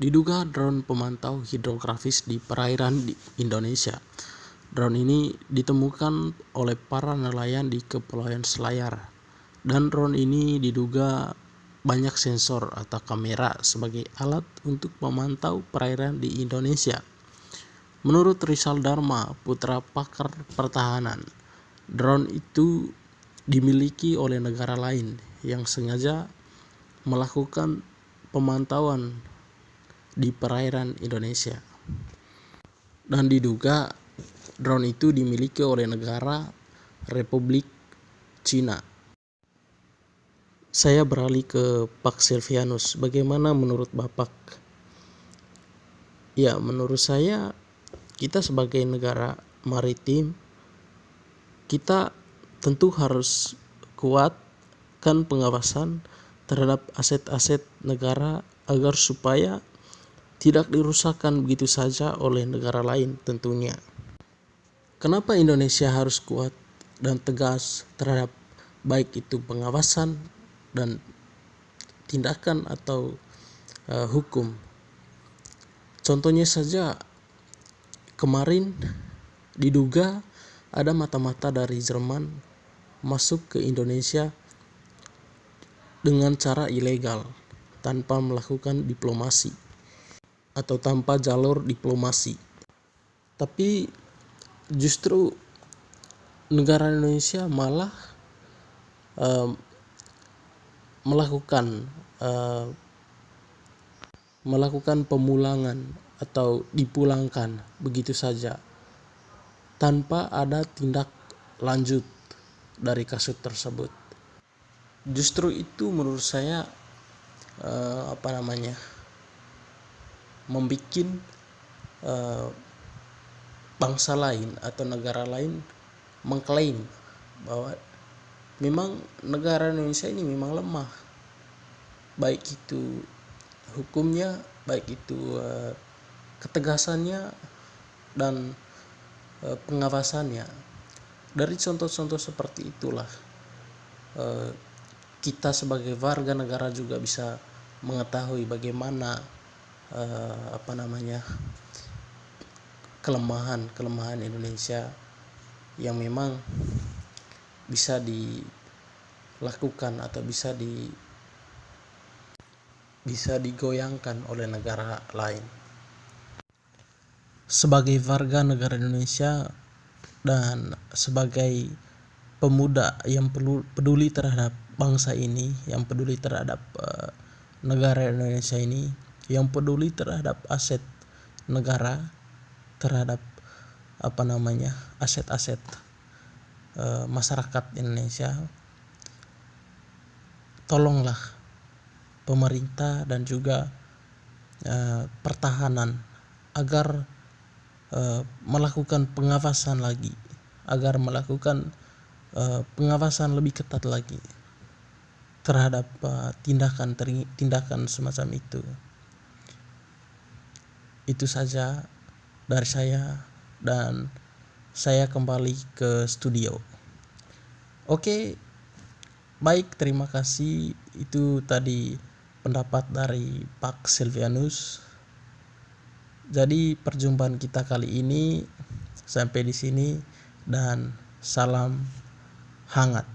Diduga drone pemantau hidrografis di perairan di Indonesia. Drone ini ditemukan oleh para nelayan di Kepulauan Selayar. Dan drone ini diduga banyak sensor atau kamera sebagai alat untuk memantau perairan di Indonesia. Menurut Rizal Dharma, putra pakar pertahanan, drone itu dimiliki oleh negara lain yang sengaja melakukan pemantauan di perairan Indonesia. Dan diduga drone itu dimiliki oleh negara Republik Cina. Saya beralih ke Pak Silvianus. Bagaimana menurut Bapak? Ya, menurut saya kita sebagai negara maritim, kita tentu harus kuatkan pengawasan terhadap aset-aset negara agar supaya tidak dirusakkan begitu saja oleh negara lain tentunya. Kenapa Indonesia harus kuat dan tegas terhadap baik itu pengawasan dan tindakan atau hukum? Contohnya saja, kemarin diduga ada mata-mata dari Jerman masuk ke Indonesia dengan cara ilegal tanpa melakukan diplomasi atau tanpa jalur diplomasi. Tapi justru negara Indonesia malah melakukan pemulangan atau dipulangkan begitu saja tanpa ada tindak lanjut dari kasus tersebut. Justru itu menurut saya membuat bangsa lain atau negara lain mengklaim bahwa memang negara Indonesia ini memang lemah, baik itu hukumnya, baik itu ketegasannya dan pengawasannya. Dari contoh-contoh seperti itulah kita sebagai warga negara juga bisa mengetahui bagaimana kelemahan Indonesia yang memang bisa dilakukan atau bisa digoyangkan oleh negara lain. Sebagai warga negara Indonesia dan sebagai pemuda yang peduli terhadap bangsa ini, yang peduli terhadap negara Indonesia ini, yang peduli terhadap aset negara, terhadap aset-aset masyarakat Indonesia, tolonglah pemerintah dan juga pertahanan agar melakukan pengawasan lagi, agar melakukan pengawasan lebih ketat lagi terhadap tindakan semacam itu. Itu saja dari saya dan saya kembali ke studio. Oke, baik, terima kasih. Itu tadi pendapat dari Pak Silvianus. Jadi perjumpaan kita kali ini sampai di sini dan salam hangat.